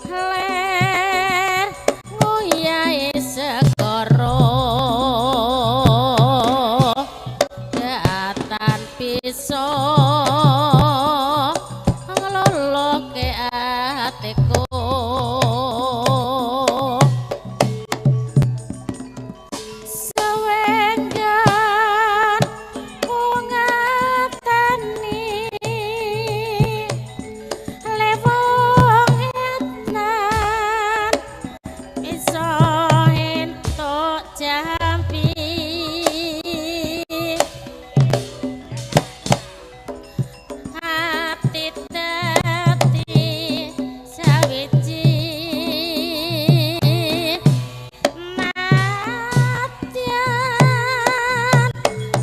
ler ngoyahe segara keatan bisa ngloloke atiku sewenggan ku ngateni lewong etan iso entuk jampi hati dadi sawiji nadyan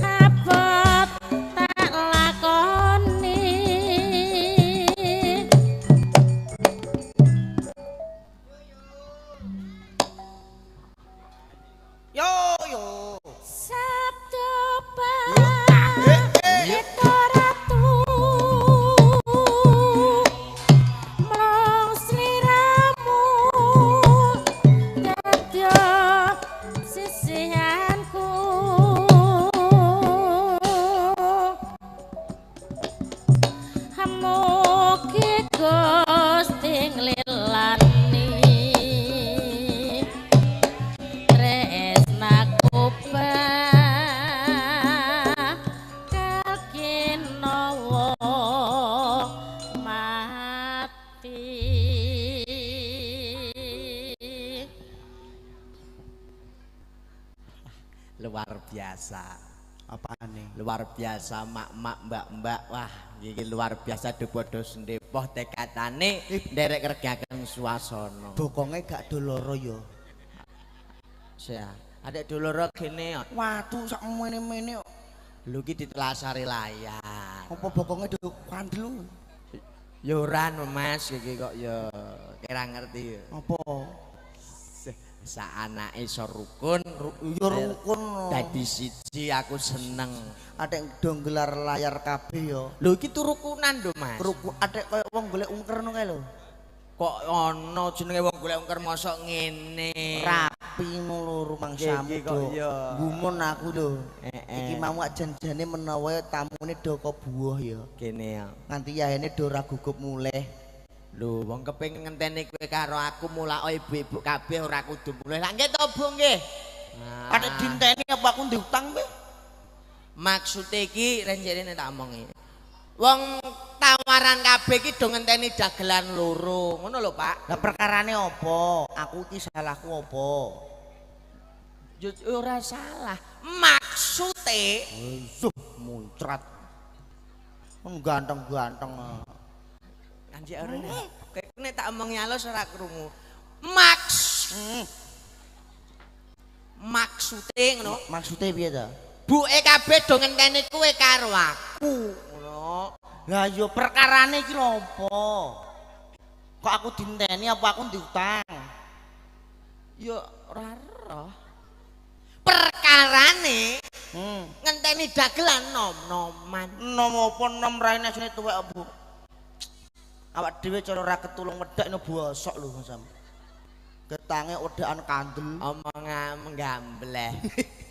abot tak lakoni Yo yo. sabdo Eh, eh. Itu ratu mlong sliramu dadya sisihanku mugi Gusti nglilani tresnaku bakal kinawa mati. Luar biasa. Apane? Luar biasa mak-mak mbak-mbak. Wah, iki luar biasa dupodo sendepoh tekadane nderek kerjakan suasana. Bokonge gak doloro yo. Sia, adek dulur kene kok. Waduh sak mene-mene kok. Lho iki ditelasari layar. Apa bokonge do kandel? Ya ora no Mas iki kok ya kira ngerti. Apa? Sak anake iso rukun, Yo rukun. dadi siji aku seneng. Atek do gelar layar kabeh yo. Lho iki turukunan lho Mas. Keruku atek koyo wong golek ungker ngono kae lho. Kok ana jenenge wong golek ungker mosok ngene. Rapi ngono rumangsamu Iki kok do. iya. Gumun aku lho. Heeh. Iki mau janjane menawa tamune do kok buah ya. Kene ya. Nganti yahene do ora gugup mulih. Lho wong kepengin ngenteni kowe karo aku mulak ibu-ibu kabeh ora kudu mulih. Lah nggih to Bu nggih. Atek dinteni apa aku diutang kowe? Maksude iki renjene tak omongi. Wong tawaran kabeh iki do ngenteni dagelan loro. Ngono lho Pak. Lah perkarane apa? Aku iki salahku apa? Yo ora salah. Maksude Muncrat. Kon ganteng-ganteng. anjir ora nek tak omongi halus ora krungu. Maksude ngono. Maksude piye ta? Buke kabeh do ngenteni kowe karo aku. Ngono. Lah yo perkarane iki lho apa? Kok aku dinteni apa aku diutang? Yo ora roh. Perkarane ngenteni dagelan nom-noman. Nom apa nom raine sine tuwek Bu? Awak dhewe cara ora ketulung wedhek no bosok lho Mas. Getange wedakan kandel. Omongan menggambleh.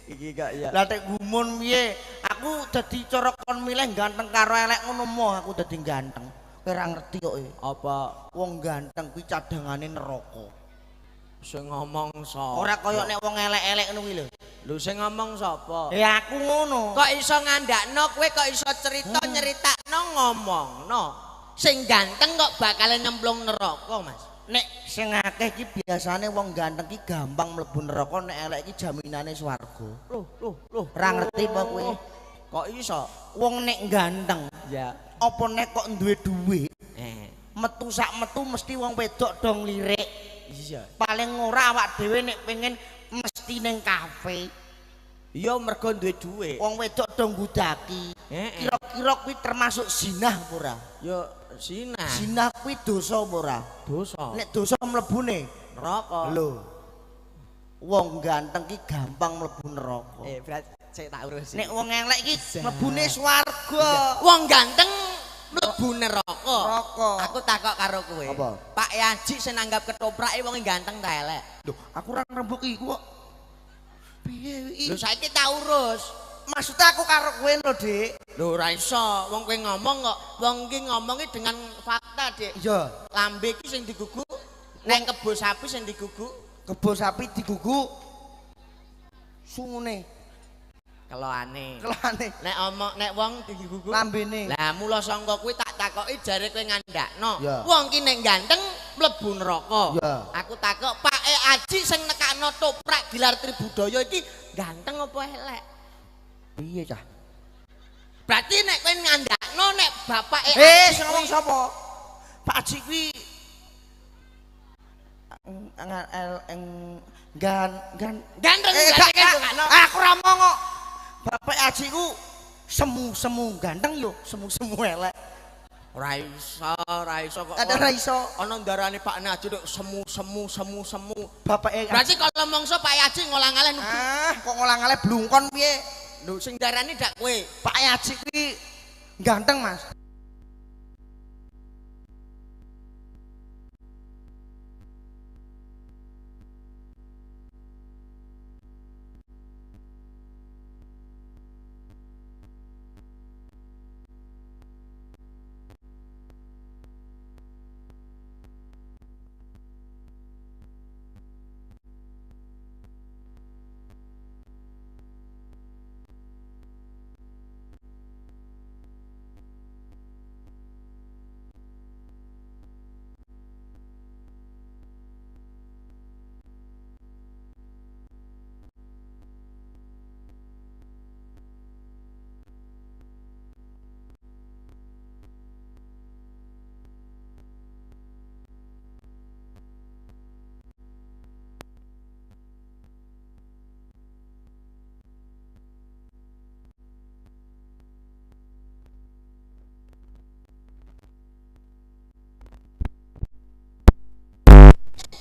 Iki kok ya. Lah tek gumun piye? Aku dadi cara kon milih ganteng karo elek ngono moh aku dadi ganteng. Kowe ora ngerti kok e. Apa Wong ganteng kuwi cadangane neraka. sing ngomong sapa? Ora kaya nek wong elek-elek ngono kuwi lho. Lho sing ngomong sapa? Ya aku ngono. Kok iso ngandakno kowe kok iso cerita nyeritakno ngomongno. Sing ganteng kok bakal nyemplung neraka, Mas. Nek sing akeh iki biasane wong ganteng iki gampang mlebu neraka, nek elek iki jaminane swarga. Loh. Ora ngerti apa kowe? Kok iso? Wong nek ganteng, Ya. apa nek kok duwe dhuwit, Eh. metu sak metu mesti wong wedok dong lirik. Iya. Paling ora awak dhewe nek pengen mesti ning kafe. Iya mergo duwe dhuwit. Wong wedok dong gudaki. Heeh. Kira-kira kuwi termasuk zinah apa ora? Yo sinah. Zinah kuwi dosa apa ora? Dosa. Nek dosa mlebune Neraka. lho. Wong ganteng ki gampang mlebu neraka. Berarti saya tak urus. Nek wong elek ki mlebune swarga. Wong ganteng mlebu neraka. Neraka. Aku takok karo kowe. Apa? Pak Yaji sing nanggap ketoprake wong ganteng ta elek? Loh, aku ora rembug iku kok. Piye iki? Lho saiki tak urus. Maksudnya aku karo kowe lho, Dik. Lho ora iso, wong kowe ngomong kok wong iki ngomongi dengan fakta, Dik. Iya. Lambe iki sing diguguk, nek kebo sapi sing diguguk, Kebo sapi diguguk. Sungune, keloane. kelane, Nek wong diguguk lambene. lah mula sangka kuwi tak takoki jare kowe ngandakno. Ya. Wong ki nek ganteng mlebu neraka. Ya. Aku takok Pak Aji sing nekakno toprak Gilar Tribudaya iki ganteng apa elek? Piye cah? Berarti nek kowe ngandakno nek bapake Sing ngomong sapa? Pak Aji kuwi ganteng aku ra ngomong kok. Bapak Aji ku semu ganteng yo, semu elek. ora iso kok. Ada ra iso. Ana ndarane Pak Aji tok semu. Bapake Berarti kalau mongso Pak Aji ngolang-aling kok ngolang-aling blungkon piye? lho sing darani dak kowe. Pak Aji kuwi ganteng, Mas.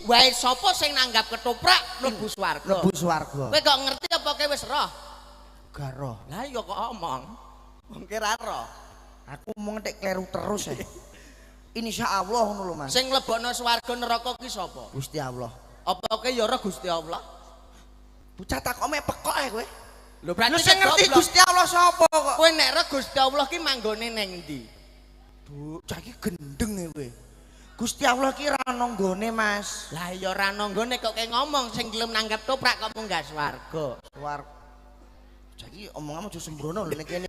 Wae sapa sing nanggap ketoprak mlebu swarga. Mlebu swarga. Kowe kok ngerti apa kowe wis roh? Garo. Lah ya kok omong. Wong kira roh. Aku mau ngetik kleru terus ya. Insyaallah ngono lho, Mas. Sing mlebokno swarga neraka ki sapa? Gusti Allah. Apa kowe ya roh Gusti Allah? Bocah takok mek pekok ya kowe. Lho berarti Lu sing ngerti Gusti Allah sapa kok? kowe nek roh Gusti Allah ki manggone ning ndi? Bocah iki gendeng ya kowe. Gusti Allah ki ra ono nggone, Mas. Lah ya ora nonggone kok kowe ngomong sing gelem nanggap toprak kok munggah swarga. Bocah iki omonganmu aja sembrono lho nek kene.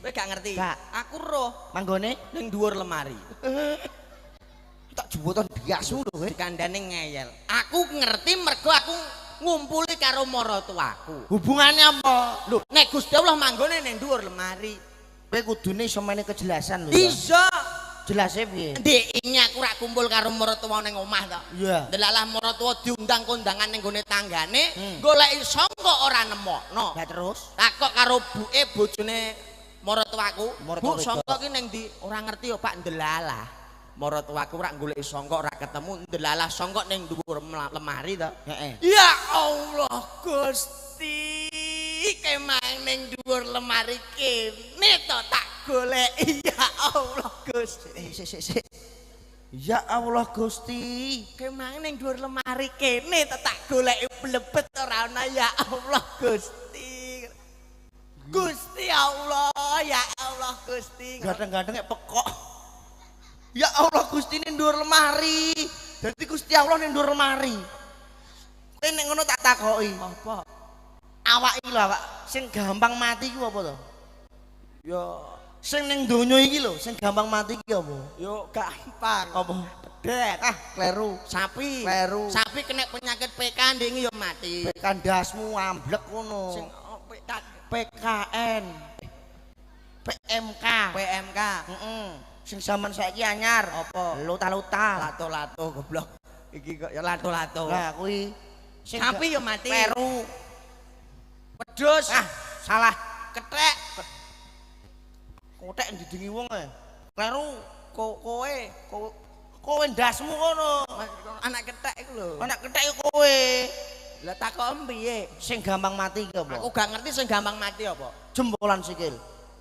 Kowe gak ngerti? Gak. Aku roh Manggone ning dhuwur lemari. tak juwoton biasu lho kowe. Dikandane ngeyel. Aku ngerti mergo aku ngumpuli karo maratuwaku. Hubungannya apa? Lho, nek Gusti Allah manggone ning dhuwur lemari. Kowe kudune iso mene kejelasan lho. Bisa. Jelasnya piye? Ndekne aku rak kumpul karo maratuwa ning omah to. Iya. Delalah maratuwa diundang kondangan ning gone tanggane, goleki sangka ora nemokno. Lah terus Takok karo buke bojone maratuwaku. Maratuwa Bu, sangka ki ning ndi? Ora ngerti ya Pak, ndelalah. Maratuwaku rak goleki sangka ora ketemu, ndelalah sangka ning dhuwur lemari to. heeh. Ya Allah Gusti, kemang ning dhuwur lemari kene to tak goleki. Ya Allah Gusti. Sik. Ya Allah Gusti. Kemang ning dhuwur lemari kene to tak goleki blebet ora ana. Ya Allah Gusti. Gusti Allah, ya Allah Gusti. Ganteng-ganteng kayak pekok. Ya Allah Gusti ini ndur lemari. Jadi Gusti Allah ini ndur lemari. Kowe nek ngono tak takoki. Apa? Awak iki lho awak sing gampang mati ku apa to? Yo Sing ning donya iki lho, sing gampang mati iki apa? yo gampang. Apa? Pedet. Kleru. Sapi. Kleru. Sapi kena penyakit PK ndingi yo mati. Kandasmu amblek ngono. Sing PKN. PMK. PMK. Heeh. Sing zaman saiki anyar Apa? Luta-luta. Lato-lato goblok. Iki kok ya lato-lato. Lah kuwi sing Sapi yo mati. Kleru. Wedhus. Salah. kethek. Kotek ndidingi wong e. Kleru kowe Kowe ndasmu kono. anak kethek iku lho. Anak kethek yo kowe. Lah takon piye? Sing gampang mati ki apa? Aku gak ngerti sing gampang mati apa. Jempolan sikil.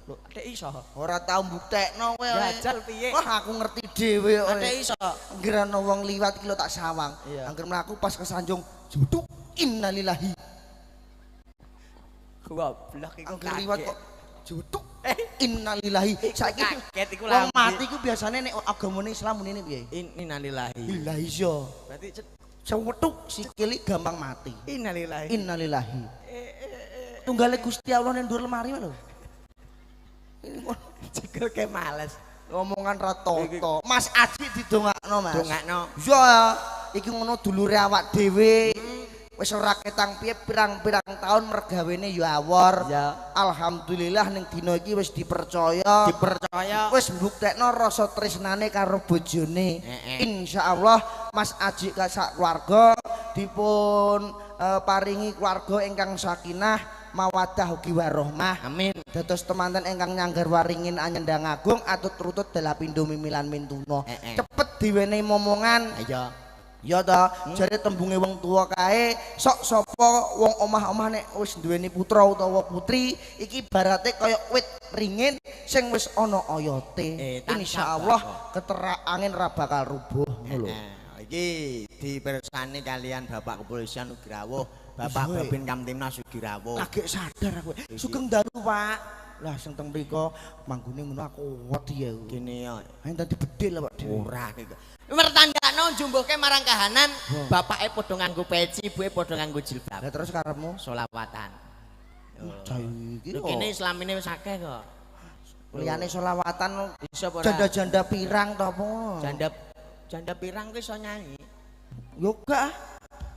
Lho, adek iso. Ora tau mbuktekno kowe. Jajal piye? Wah, aku ngerti dhewe kok. Adek iso. Anggere ana wong liwat iki lho tak sawang. Iya. Angger mlaku pas kesanjung juduk innalillahi. Goblok iku Angger liwat kaget. kok juduk innalillahi. Saiki Kaget iku wong lambe. mati ku biasane nek agamane Islam muni piye? Innalillahi. Lillahi yo. Berarti Sewethuk sikile gampang mati. innalillahi. Innalillahi. Tunggale Gusti Allah ning dhuwur lemari lho. Cekel ke males. Ngomongan ra toto. Mas Aji didongakno, Mas. Dongakno. Ya, iki ngono dulure awak dhewe. Wis ora ketang piye pirang-pirang tahun mergawene ya awor. Ya. Alhamdulillah ning dina iki wis dipercaya. Dipercaya. Wis mbuktekno rasa tresnane karo bojone. Insyaallah Mas Aji ka sak keluarga dipun paringi keluarga ingkang sakinah mawaddah ugi warahmah. Amin. Dados temanten ingkang nyanggar waringin anyendang agung atut-rutut dalapindo mimilan mintuna. Cepet diwenehi momongan. Ayo. Ya ta, jare tembunge wong tuwa kae, sok sapa wong omah-omah nek wis duweni putra utawa putri, iki ibarate kaya wit ringin sing wis ana oyote. Insyaallah keterangan ra bakal rubuh ngono lho. Iki dipersani kalian Bapak Kepolisian Ugirawuh, Bapak Babin Kamtibnas Ugirawuh. Lagi sadar aku. Sugeng dalu, Pak. Lah sing teng mriko manggone ngono aku wedi ya. Gini ya. Ayo dadi bedil Pak dhewe. Ora iki. Mertandakno jumbuhke marang kahanan, bapake padha nganggo peci, ibuke padha nganggo jilbab. Lah terus karepmu Selawatan. cah iki Lho kene Islamine wis akeh kok. liyane selawatan Iso apa ora? janda-janda pirang to apa? Janda pirang ki iso nyanyi. Yo gak.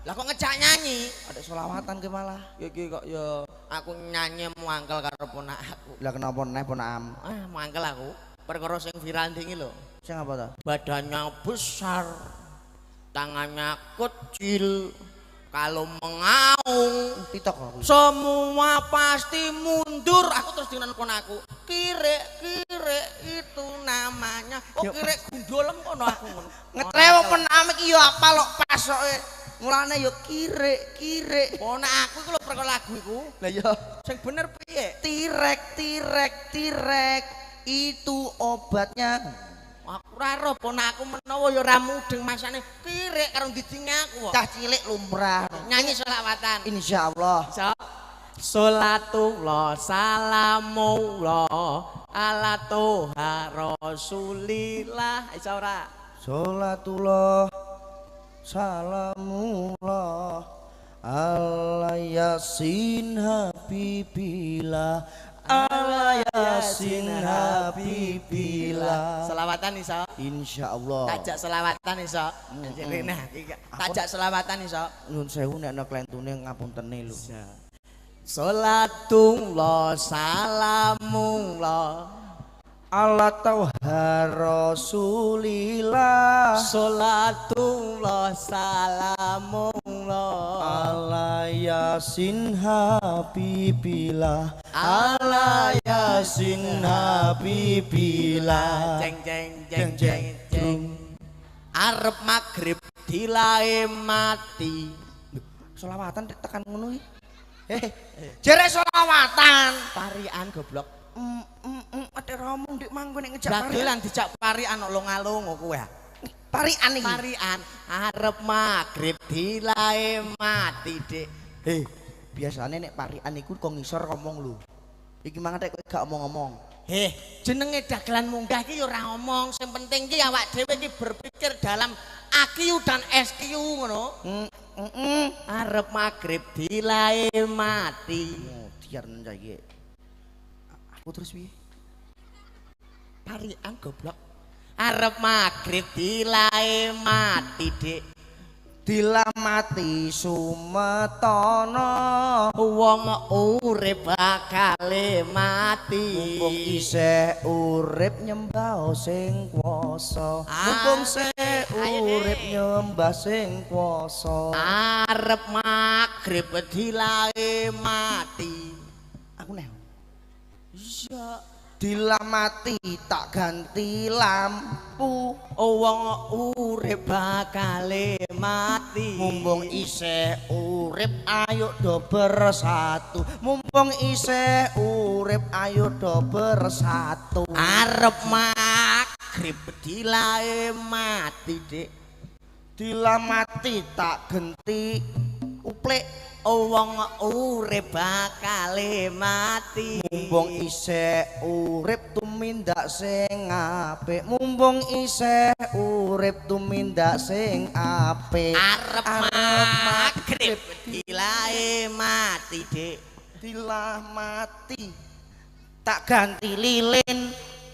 Lah kok ngejak nyanyi? Ada selawatan ke malah. Iki kok ya aku nyanyi muangkel karo ponakku. Lah kenapa neh ponakam? Muangkel aku. Perkara sing viral iki lho. Sing apa to? Badannya besar, tangannya kecil, kalau mengaung TikTok aku. semua pasti mundur. Aku terus dengan aku kire itu namanya. Oh kire gundolem kono aku ngono. Ngetrewo ponakam iki yo apa lho pasoke. Mulane yo kire. Ponak aku iku lho perkara lagu iku. Lah yo Sing bener piye? tirek itu obatnya. Aku ora ro ponakku menawa ya ora mudeng masane kire karo diding aku kok. Cah cilik lumrah. Nyanyi selawatan. Insyaallah. Iso. Sholatullah salamullah ala toha rasulillah. Iso ora? Sholatullah salamullah ala yasin habibillah ala yasin habibillah. Selawatan iso. Insyaallah. Tajak selawatan iso. Nah, tajak selawatan iso. Nyun sewu nek ana klentune ngapuntene lho. Sholatullah salamullah ala tauha rasulillah Sholatullah salamullah ala yasin habibillah ala yasin habibillah. jeng arep magrib dilae mati. Selawatan tekan ngono iki. Jere selawatan. Parian goblok. Ate romong dik manggon nek ngejak Dagelan dijak parian kok longa-longo kowe. Parian iki. Parian arep magrib dilae mati, Dik. Biasane nek parian iku kok ngisor ngomong lho. Iki mangane kowe gak omong-omong. Jenenge dagelan munggah iki ya ora ngomong, sing penting ki awak dhewe iki berpikir dalam AQ dan SQ ngono. Arep magrib dilae mati. Diar nang iki. Aku terus piye? Parian goblok. Arep magrib dilae mati, Dik. Dilamati sumetana Wong urip bakale mati. mumpung isih urip nyembah sing kuwasa mumpung isih urip nyembah sing kuwasa. Arep magrib dilae mati. Aku neh Dilamati tak ganti lampu. Wong urip bakale mati. Mumpung isih urip ayo do bersatu. Mumpung isih urip ayo do bersatu. Arep magrib dilae mati, Dik. Dilamati tak genti uplik. Wong urip bakale mati. Mumpung isih urip tumindak sing apik. Mumpung isih urip tumindak sing apik. Arep magrib dilae mati, Dik. Dilamati tak ganti lilin.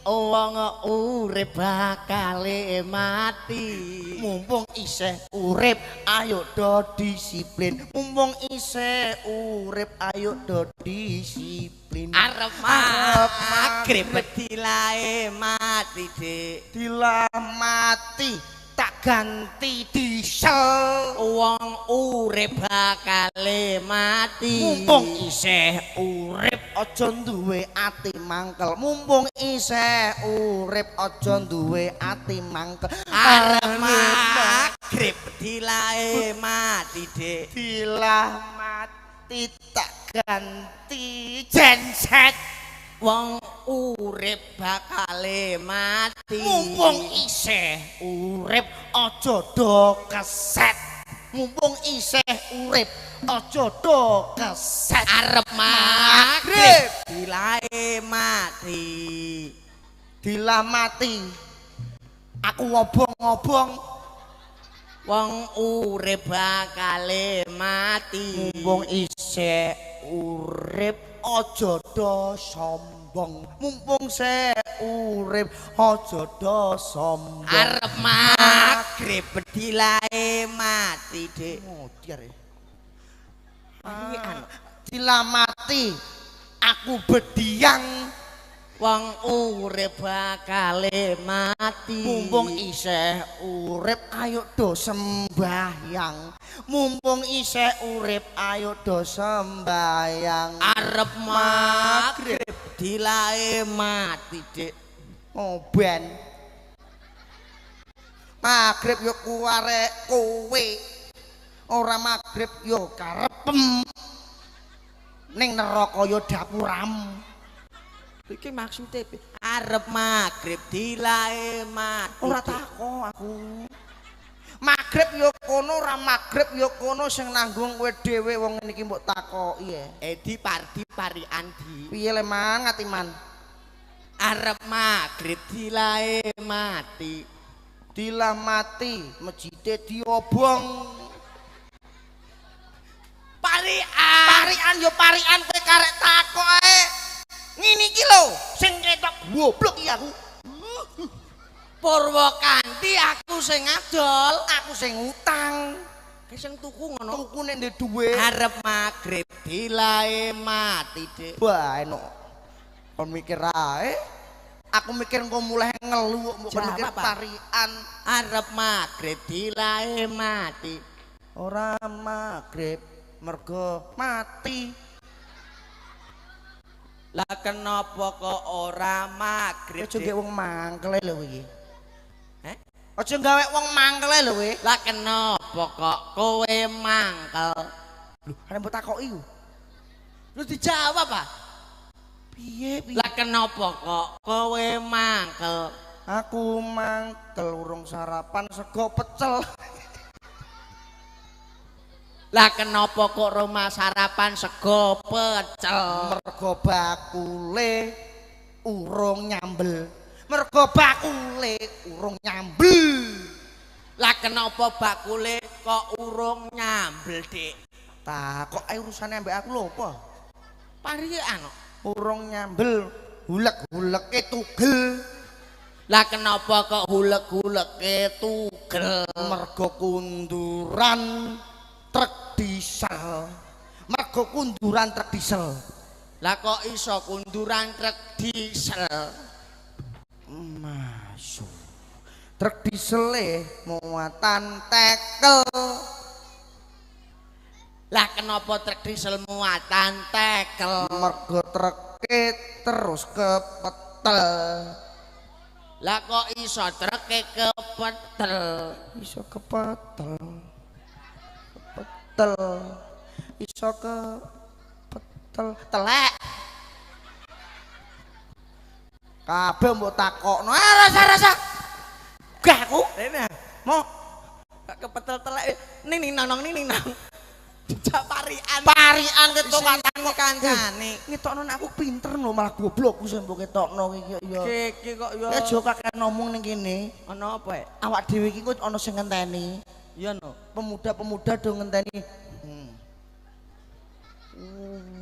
Wong urip bakale mati. Mumpung isih urip ayo do disiplin. Mumpung isih urip ayo do disiplin. Arep magrib dilae mati, Dik. Dilamati tak ganti diesel. Wong urip bakale mati. Mumpung isih urip aja duwe ati mangkel. Mumpung isih urip aja duwe ati mangkel. Arep magrib dilae mati, Dik. Dilamati tak ganti genset. Wong urip bakale mati. Mumpung isih urip aja do keset. Mumpung isih urip aja do keset. Arep magrib dilae mati. Dilamati aku ngobong-ngobong. Wong urip bakale mati. Mumpung isih urip aja do sombong. Mumpung isih urip aja do sombong. Arep magrib dilae mati, Dik. Modiar ya. Dilamati aku bediang. Wong urip bakale mati. Mumpung isih urip ayo do sembahyang. Mumpung isih urip ayo do sembahyang. Arep magrib dilae mati, Dik. Oh ben magrib yo kuarek kowe. Ora magrib yo karepem. Ning neraka yo dapuram. Iki maksude arep magrib dilae mati. Ora takon aku. Magrib yo kono, ora magrib yo kono sing nanggung kowe dhewe wong ngene iki mbok takoki ya. Edi pardi parian di. Piye le man ngati man? Arep magrib dilae mati. Dilah mati, mejite diobong. Parian yo parian kowe karek takok ae. Ngene iki lho sing ketok goblok iki aku. Purwakanti aku sing adol, Aku sing utang. ki sing tuku ngono. Tuku nek ndek dhuwit. Arep magrib dilae mati, Dik. Wah, enak. Kon mikir ae. Aku mikir engko mulai ngelu mbok mikir parian. Arep magrib dilae mati. Ora magrib mergo mati. Lah kenapa kok ora magrib? Aja gawe wong mangkel lho iki. Heh? Aja gawe wong mangkel lho kowe. Lah kenapa kok kowe mangkel? Lho, arep mbok takoki ku. Lu dijawab, Pak. Piye piye? Lah kenapa kok kowe mangkel? Aku mangkel urung sarapan sego pecel. Lah kenapa kok rumah sarapan sego pecel? Mergo bakule urung nyambel. Mergo bakule urung nyambel. Lah kenapa bakule kok urung nyambel, Dik? Takok ae urusane ambek aku lho apa? Parian kok. Urung nyambel, hulek-huleke tugel. Lah kenapa kok hulek-huleke tugel? Mergo kunduran truk diesel. Mergo kunduran truk diesel. Lah kok iso kunduran truk diesel? Masuk. Truk diesel muatan tekel. Lah kenapa truk diesel muatan tekel? Mergo truk treke terus kepetel. Lah kok iso treke kepetel? Iso kepetel. Kepetel. Iso kepetel. Telek. Kabeh mbok takokno. Rasa-rasa. Gak aku. Rene. Mau Kepetel telek. Ning nonong ning nang. Dijak parian. parian ketok Katamu kancane. ngetokno nek aku pinter lho malah goblok ku sing mbok ketokno iki ya. Iki kok ya. Ya aja kakek ngomong ning kene. Ana apa? Awak dhewe iki kok ana sing ngenteni. Ya no. Pemuda-pemuda do ngenteni.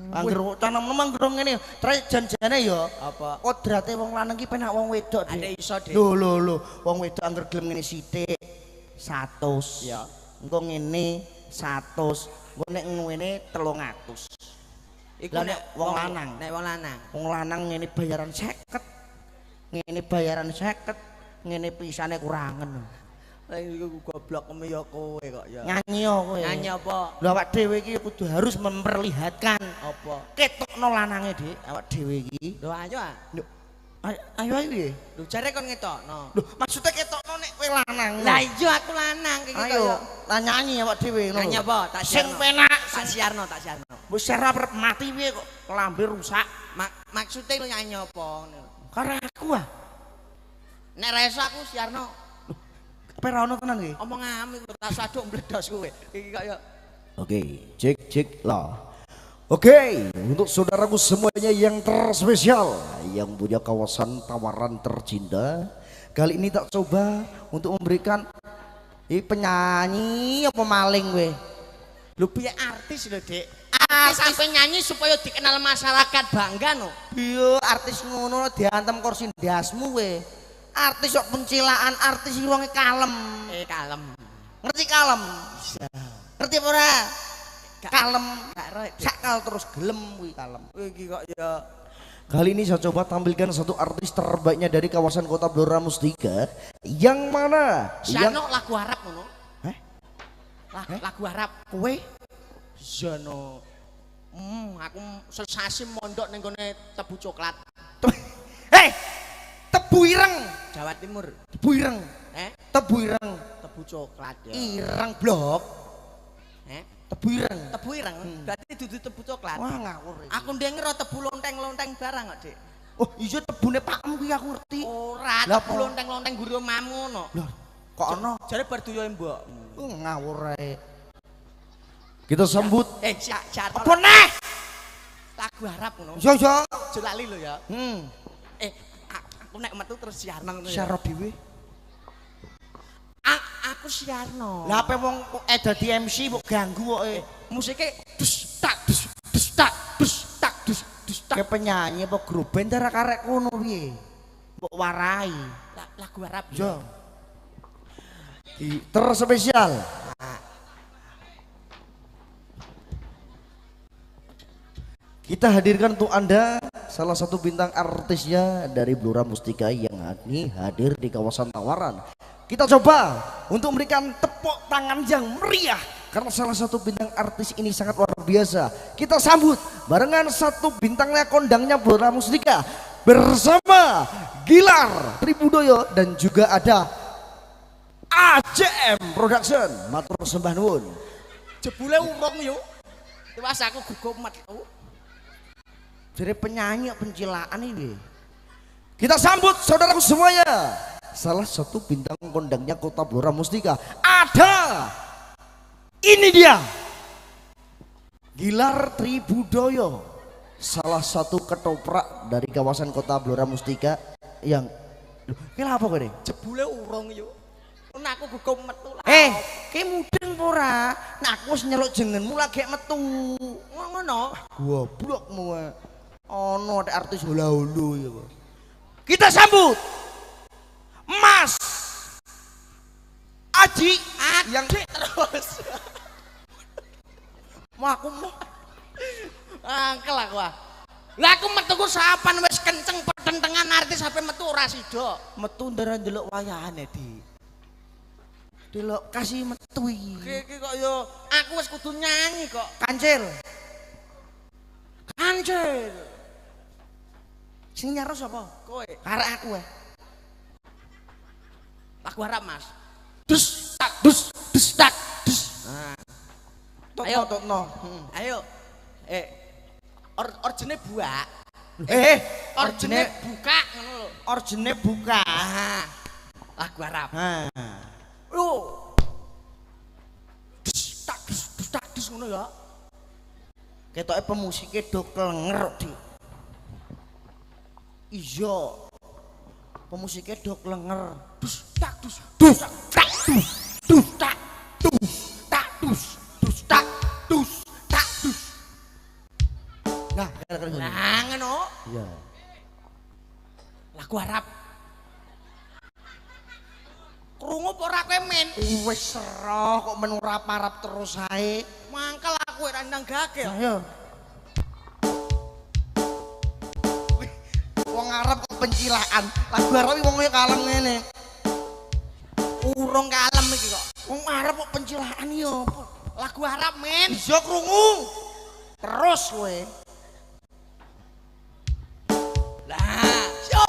Angger tanam manggrong ngene, terus janjane ya Apa? kodrate wong lanang ki penak wong wedok, Ade Dik. iso, Dik. Lho, wong wedok angger gelem ngene sithik 100. Ya. Engko ngene 100, engko nek ngene 300. Iku Lah nek wong lanang, Nek wong lanang. wong lanang ngene bayaran 50. Ngene bayaran 50, ngene pisane kurangen. Lah iku goblok keme ya kowe kok ya. Nyanyi yo kowe. Nyanyi apa? Lho awak dhewe iki kudu harus memperlihatkan Apa? ketokno lanange, Dik. Awak dhewe iki. Lho ayo ah. Lho, ayo piye? Lho jare kon ngetokno. Lho, maksudnya ketokno nek kowe lanang. Lah iya aku lanang iki Ayo, kaya. lah nyanyi awak dhewe ngono. Nyanyi apa? Tak Sing siarno. penak, Tak siarno, tak siarno. wis serap arep mati piye kok lambe rusak. Maksudnya lu nyanyi apa? Karo aku ah. Nek ra iso aku siarno. Apa ra ono tenan iki? Omong ami tak saduk mbledos kowe. Iki kaya Oke, cek lah. Oke, untuk saudaraku semuanya yang terspesial, yang punya kawasan tawaran tercinta, kali ini tak coba untuk memberikan Penyanyi apa maling kowe? lho piye artis lho, Dik. Artis sampe nyanyi supaya dikenal masyarakat bangga no. Iya, artis ngono diantem kursi ndasmu kowe. Artis kok pencilaan, artis iki wonge kalem. Kalem. Ngerti kalem? Bisa. Ngerti apa ora? Kalem. Gak ro. Sakal terus gelem kuwi kalem. Iki kok ya kali ini saya coba tampilkan satu artis terbaiknya dari kawasan Kota Blora Mustika, yang mana Siarno lagu Arab ngono. Hah? Lagu Arab. Kowe Jano. Aku sesasi mondok ning gone Tebu Coklat, tebu ireng. Jawa Timur. Tebu ireng. Tebu ireng. Tebu Coklat ya. Ireng blok. Tebu ireng. Tebu ireng. Berarti dudu Tebu Coklat. Wah ngawur iki. Aku ndengero tebu lonteng-lonteng barang kok, Dik. Oh, iya tebune pakmu kuwi aku ngerti. Ora Lah, tebu apa? lonteng-lonteng guru mamu ngono. Loh, kok ono? Jare bar duyo mbokmu. Ngawur ae. kita sambut Siar. Apa neh? Lagu Arab ngono. Yo yo. Aja lali lho ya. Hmm. Aku nek metu terus siarno ngono ya. Syarab dhewe. Aku siarno. Lah ape wong dadi MC mbok ganggu kok. Musike dus tak dus tak dus tak dus tak. Kayak penyanyi apa grup band cara karek kono piye? Mbok warai. Lagu Arab. Yo. terspesial. Kita hadirkan untuk Anda salah satu bintang artisnya dari Blora Mustika yang ini hadir di kawasan Tawaran. Kita coba untuk memberikan tepuk tangan yang meriah karena salah satu bintang artis ini sangat luar biasa. Kita sambut barengan satu bintangnya kondangnya Blora Mustika bersama Gilar Tribudoyo dan juga ada AJM Production. Matur sembah nuwun. Jebule urung yo. Tewas aku gugup metu. Jadi penyanyi pencilaan ini. Kita sambut saudaraku semuanya. Salah satu bintang kondangnya Kota Blora Mustika. Ada. Ini dia. Gilar Tribudoyo. Salah satu ketoprak dari kawasan Kota Blora Mustika yang Kira apa kowe? Jebule urung yo. Nek aku gugup metu lah. Ki mudeng apa ora? Nah aku wis nyeluk jenengmu lagi metu. Ngono. Goblokmu. Ono ada artis hula-hulu ya. Kita sambut Mas Aji yang terus. mau aku mau Angkel aku ah. Lah aku metuku sapan wis kenceng pertentangan artis sampe metu ora sida. metu ndara ndelok wayahane di. Delok kasih metu iki. Iki kok yo aku wis kudu nyanyi kok. Kancil. Anjir. Sing nyaro sapa? Kowe. Karek aku wae. Lagu Arab, Mas. Dus tak dus tak dus. Nah, Ayo Ayo. tokno. ayo. Orjene buak. Orjene buka ngono lho. orjene buka. Ah, lagu Arab. Ha. Yo. Dus tak dus ngono ya. Ketoke pemusike do klenger, Dik. Iya. Pemusike do klenger. Dus tak dus. Dus tak dus. Dus tak dus. Tak dus. Dus tak dus. Tak dus. Nah, kira-kira ngono. Nah, ngono. Iya. Lagu Arab. Krungu apa ora kowe men? Wis sero kok men ora parap terus ae. Mangkel aku ora ndang gagel. Ayo. Wong Arab kok pencilaan. Lagu Arab iki wong kalem ngene. Urung kalem iki kok. Wong Arab kok pencilaan yo. Lagu Arab men. Bisa krungu. Terus kowe. Lah, yo.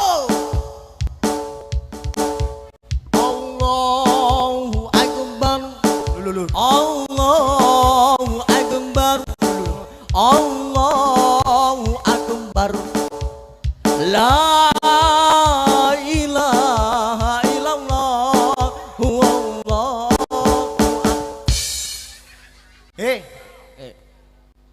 Allahu Akbar. Lho. Allahu Akbar. Allahu Akbar. La ilaha illallah. Wallahu.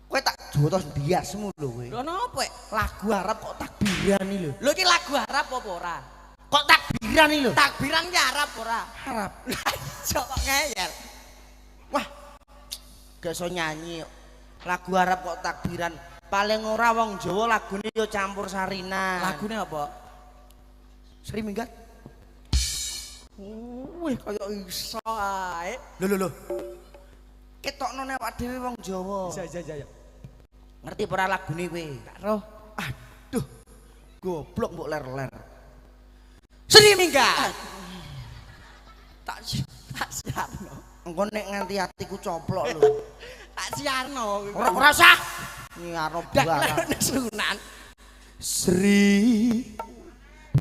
Kowe tak jotos biasmu lho kowe. Lho napa? Lagu Arab kok takbiran iki lho. Lho iki lagu Arab apa ora? Kok takbiran iki lho? Takbiran ki Arab ora? Arab. Sok ngeyel. Wah. Gak iso nyanyi. Lagu Arab kok takbiran. Paling ora wong Jawa lagune yo campur sarinan. Lagune apa? Sri Minggat. Wih, kaya iso ae. Lho. Ketokno nek awak dhewe wong Jawa. Iya. Ngerti ora lagune kowe? Gak roh. Aduh. Goblok mbok ler-ler. Sri Minggat. Tak siarno. Engko nek nganti atiku coplok lho. Tak siarno. Ora usah. Nyiarno buaran. Dak sunan. Sri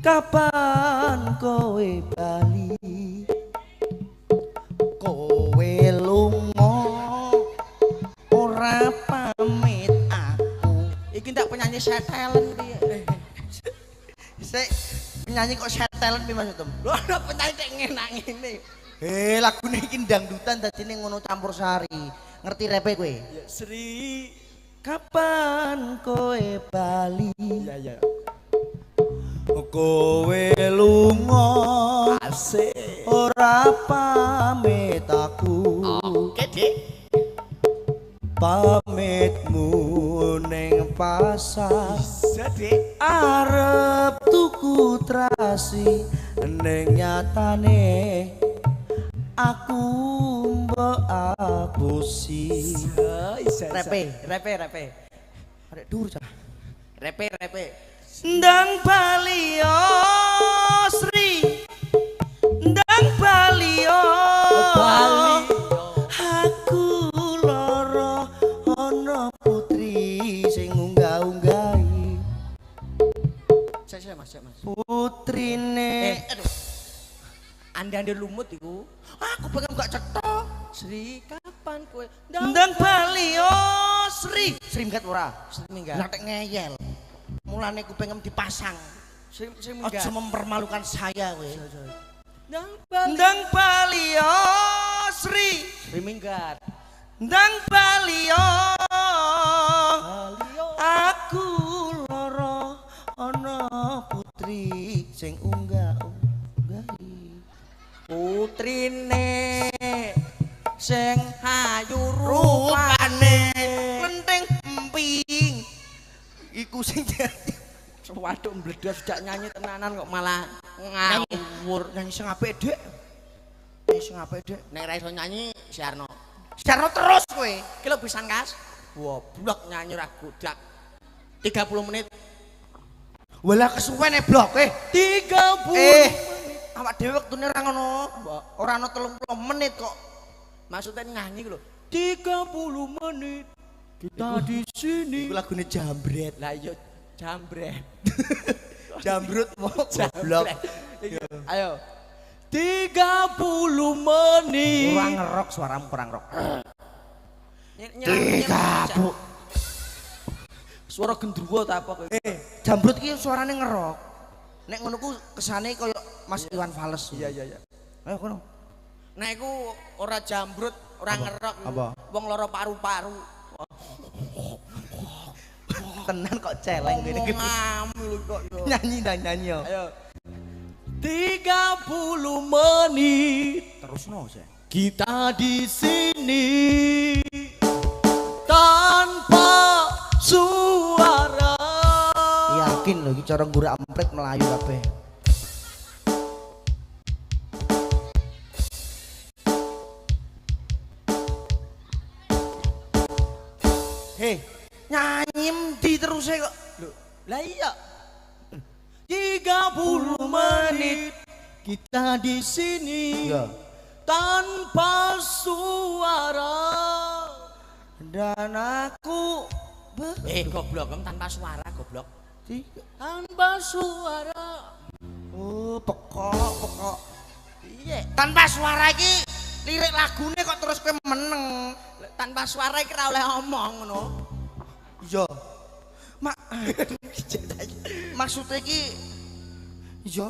kapan kowe bali? Kowe lunga ora pamit aku. Iki ndak penyanyi set talent piye? Sik penyanyi kok set talent piye maksudmu? Lho ada penyanyi tek ngenak ngene. Lagune iki dangdutan dadine ngono campur sari. Ngerti repe kowe? Ya Sri. Kapan kowe bali? Iya. Kowe lunga Asik. ora pamit aku. Oke, Dik. Pamitmu ning pasar Bisa, Dik. arep tuku trasi ning nyatane aku mbok apusi. Isa. Repe. Arek dur cah. Repe. Ndang Bali Sri. Ndang Bali Bali. Aku lara ana putri sing unggah-unggahi. Saya Mas. Putrine. Aduh. Anda lumut iku. Aku pengen gak cetok. Sri, kapan kowe? Ndang Bali Sri. Sri minggat ora? Sri Minggat. Lah tek ngeyel. Mulane ku pengen dipasang. Sri Aja mempermalukan saya kowe. Ndang Ndang Bali Sri. Sri Minggat. Ndang Bali Balio. aku lara ana putri sing unggah-unggahi. Putrine sing ayu Rupane rupane. lenting emping. Iku sing jadi Waduh mbledos dak nyanyi tenanan kok malah ngawur. nyanyi sing apik, Dik. Nyanyi sing apik, Dik. Nek ra iso nyanyi siarno. Sejarno terus kowe. Ki lho pisan Kas. Wah, blok nyanyi ra gudak. 30 menit. Walah kesuwen blok 30. Awak dhewe wektune ora ngono. Ora ana 30 menit kok. Maksudnya nyanyi ku lho. 30 menit. Kita di sini. Iku lagune jambret. Lah iya jambret. Jambrut mau goblok. Ayo. 30 menit. Kurang ngerok suaramu kurang rock. Bu. Suara gendruwo ta apa kowe? Jambrut ki suarane ngerok. Nek ngono ku kesane koyo Mas Iwan Fals. Iya. Ayo kono. Nek iku ora jambrut, ora ngerok. Apa? Wong lara paru-paru. Tenan kok celeng ngene iki. Ngamlu kok yo. Nyanyi yo. Ayo. 30 menit. Terusno sih. Kita di sini tanpa suara. Yakin lho iki cara nggurak amplek melayu kabeh. Hei, nyanyi ndi terus kok. Loh, lah iya. 30 menit kita di sini Iya. tanpa suara. Dan aku Goblok, kamu tanpa suara goblok. Tanpa suara. Oh, pekok. Iya, Tanpa suara iki lirik lagune kok terus kowe meneng. tanpa suara iki ora oleh omong ngono. Iya. Mak maksudnya iki iya.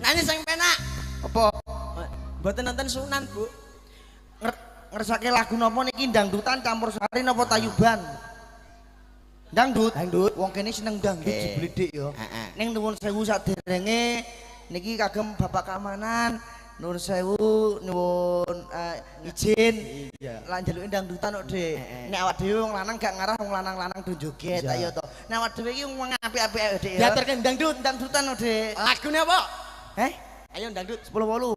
Nyanyi sing penak. Apa Mboten nonton Sunan, Bu. ngersake lagu napa niki dangdutan campur sari napa tayuban? Dangdut. Wong kene seneng dangdut jebledhik ya. Ning nuwun sewu saderenge niki kagem Bapak Keamanan. Nuwun sewu nuwun izin. Iya. Lah njaluki dangdutan kok, Dik. Nek awak dhewe wong lanang gak ngarah wong lanang-lanang do joget ayo to. Nek awak dhewe iki wong apik-apik Dik ya. Diaturke dangdut. Dangdutan kok, Dik. Lagune apa? Ayo dangdut 10-8.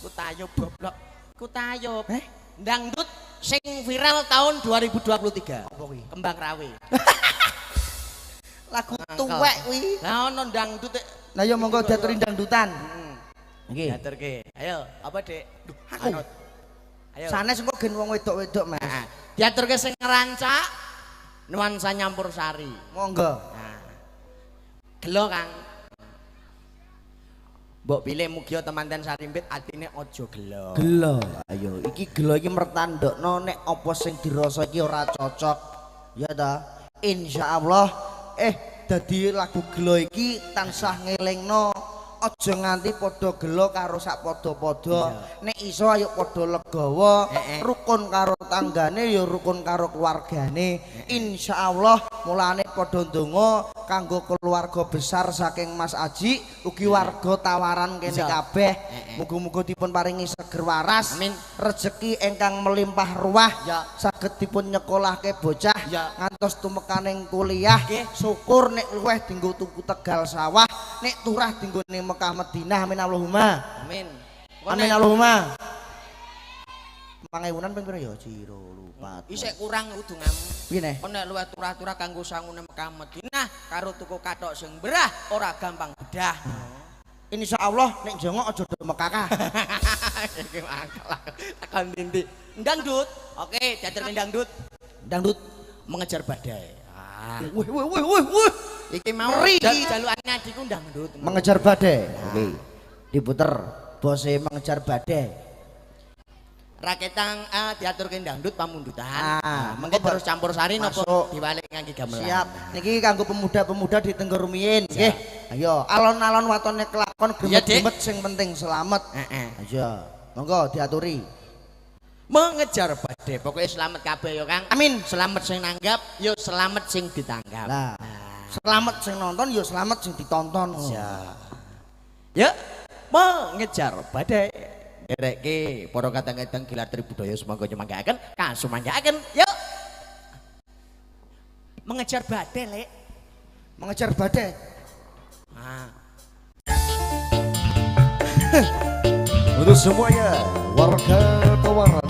Iku tayub goblok. Iku tayub. Dangdut sing viral tahun 2023. Apa kuwi? Kembang Rawe. Lagu tuwek kuwi. Lah ono dangdut. Lah ya monggo diaturi dangdutan. Nggih. Diaturke. Ayo, apa, Dik? Aku. Anut. Ayo. Sanes engko gen wong wedok-wedok, Mas. Diaturke sing ngerancak nuansa nyampur sari. Monggo. Nah. Gelo, Kang. Mbok pilih mugia temanten Sarimpit atine aja gelo. Gelo. Ayo, iki gelo iki mertandokno nek apa sing dirasa iki ora cocok. Ya ta? Insyaallah dadi lagu gelo iki tansah ngelingno aja nganti padha gelo karo sak padha-padha. Nek iso ayo padha legawa, rukun karo tanggane ya rukun karo keluargane. Insyaallah mulane padha ndonga kanggo keluarga besar saking Mas Aji ugi warga Tawaran kene kabeh. Muga-muga dipun paringi seger waras. Amin. Rezeki ingkang melimpah ruah. Ya. Saged dipun nyekolahke bocah Ya. ngantos tumekaning kuliah. Syukur nek luweh dinggo tuku Tegal Sawah, nek turah dinggo ning Mekah Madinah. Amin Allahumma. Amin. Amin Allahumma. Mangewunan ping pira ya? Jiro lupa. Isih kurang kudu ngamu. Piye neh? Nek luwih turah-turah kanggo sangune Mekah Madinah karo tuku kathok sing berah ora gampang bedah. Insyaallah nek jongok aja do Mekah. Iki mangkel tekan ndi. Dangdut. Oke, diaturke dangdut. Dangdut Mengejar badai. wih. Iki mau Ngeri. jalukane adikku dangdut. Mengejar badai. Oke. Diputer bose mengejar badai. Raketang diaturke dangdut pamundutan. Mengko Mengko terus campur sari napa masuk. diwalik ngangge gamelan. Siap. Niki kanggo pemuda-pemuda di Tengger Rumiyin nggih. Ayo, alon-alon watone kelakon Iya, Dik. gremet sing penting selamat. Ayo. Monggo diaturi. Mengejar badai. Pokoknya selamat kabeh ya, Kang. Amin. Selamat sing nanggap, yo selamat sing ditanggap. Lah. Selamat sing nonton ya selamat sing ditonton. Ya, mengejar badai. Ngerekke para kadang-kadang gelar tribudaya semoga nyemanggaken, kasumanggaken. Yuk. Mengejar badai, Lek. Mengejar badai. Untuk semuanya warga Tawaran.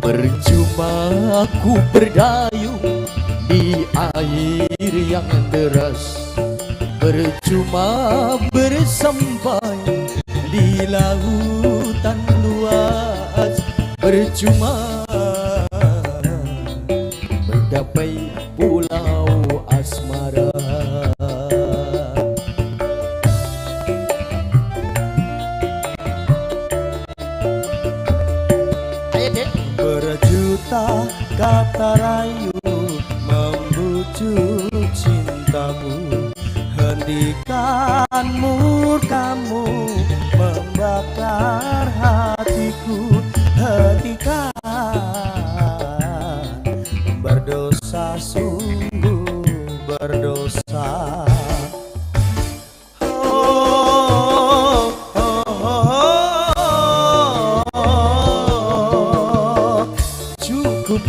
Percuma ku berdayung di air yang deras, percuma bersampai di lautan luas, percuma mencapai pulau asmara. Berjuta kata rayu membujuk cintamu, hentikan murkamu membakar hatiku, hentikan berdosa sungguh berdosa.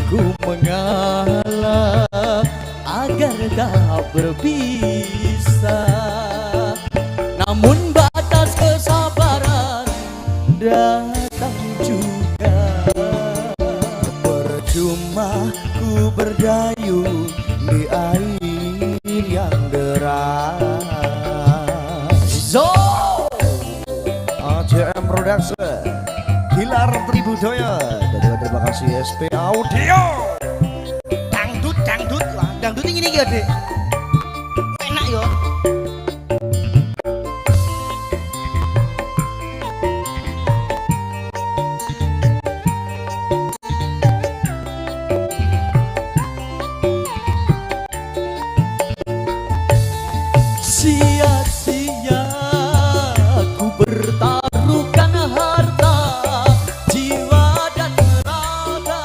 Ku mengalah agar tak berbisa, namun batas kesabaran datang juga. Percuma ku berdayung di air yang deras. Zo AJM Production, Gilar Tribudaya, dan juga terima kasih SP Audio. Dangdut lah, dangdut ini ya dek, enak yo. sia-sia ku bertaruhkan harta, jiwa dan raga,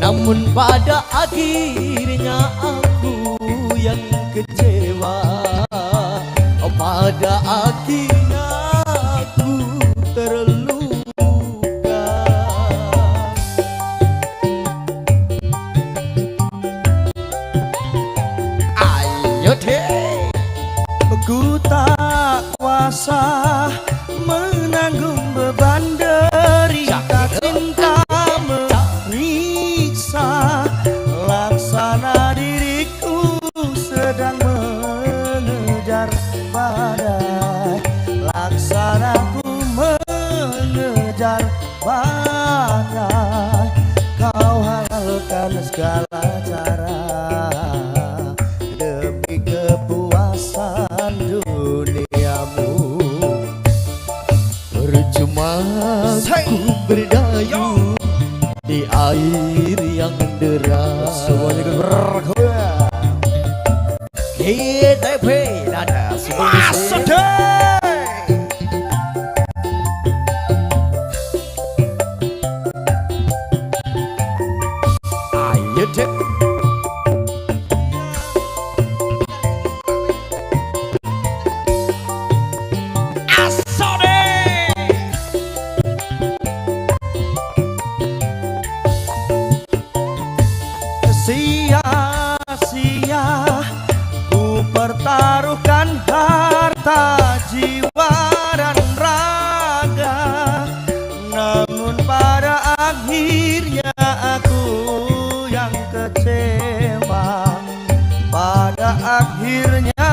namun pada akhirnya aku yang kecewa. Pada akhirnya aku terluka. Ayo deh, Ku tak kuasa menanggung beban derita cinta menyiksa, laksana diriku sedang mengejar badai, laksanaku mengejar badai. Kau halalkan segala cara demi kepuasan duniamu. percuma ku berdayung di air yang deras. Semuanya bergoyang. GTP Dada Masuk deh. Ayo deh. Sia-sia ku pertaruhkan harta, jiwa dan raga, namun pada akhirnya aku yang kecewa. Pada akhirnya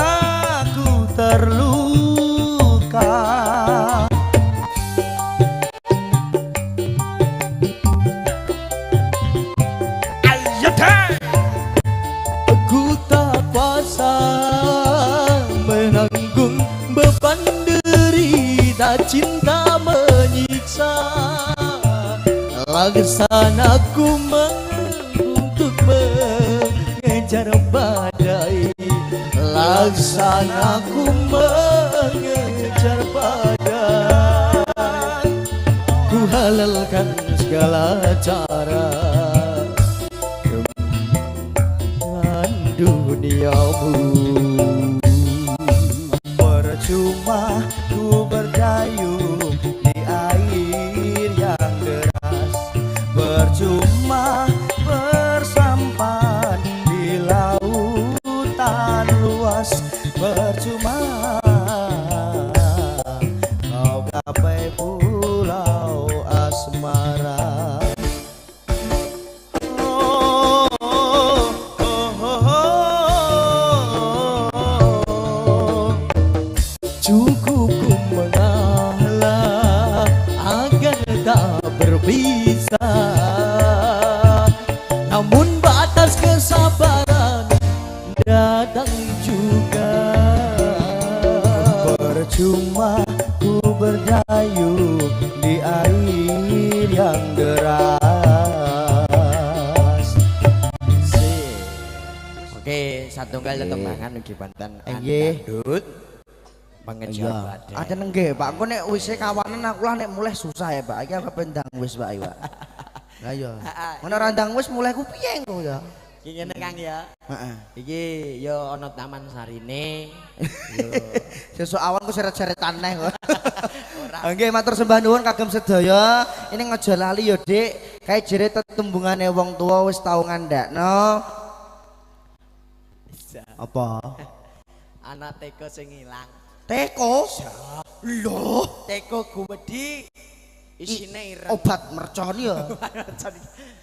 aku terluka. Ayo deh. Ku tak kuasa menanggung beban derita cinta menyiksa, laksanaku untuk mengejar badai, laksanaku mengejar badai. Ku halalkan segala cara duniamu. Percuma ku berdayung di air yang deras, percuma bersampan di lautan luas, percuma kau gapai pulau asmara. Cukup ku mengalah agar tak berpisah. Namun batas kesabaran datang juga. Percuma ku berdayung di air yang deras. Oke, satunggal tembangan ugi wonten Nggih. dangdut. Pengejar badhe. Ada nggih, Pak. Engko nek wis kawanan aku lah nek mulai susah ya, Pak. Iki aku pendang wis, Pak, Pak. Lah iya. Ngono randang wis mulai ku piye engko ya? Iki ngene Kang ya. Heeh. Iki ya ana taman sarine. Yo. Sesuk awan ku seret-seretan neh kok. Ora. Nggih, matur sembah nuwun kagem sedaya. Ini ngaja lali ya, Dik. Kae jere tetembungane wong tua wis tau ngandakno. Apa? Ana teko sing ilang. Teko? Loh, Teko gumedi isine ireng. obat mercon ya.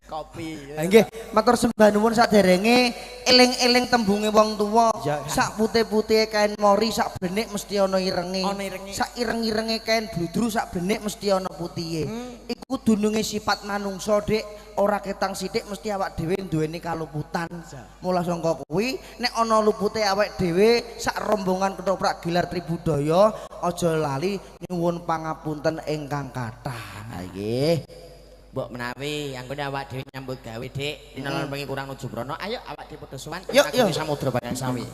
Kopi. Nggih, matur sembah nuwun saderenge eling-eling tembunge wong tuwa. Ya. Sak putih-putihe kain mori sak benik mesti ana irenge. Ana irenge. Sak ireng-irenge kain bludru sak benik mesti ana putihe. Iku dununge sifat manungsa, Dik. Ora ketang sithik mesti awak dhewe duweni kaluputan. Mula sangka kuwi nek ana lupute awak dhewe sak rombongan ketoprak gilar tribudaya aja lali nyuwun pangapunten ingkang kathah. Nggih. Mbok menawi anggone awak dhewe nyambut gawe Dik, dina lan bengi kurang nuju brana. Ayo awak dhewe padha sowan. Yuk, yuk. Samudra Bagang Sawi.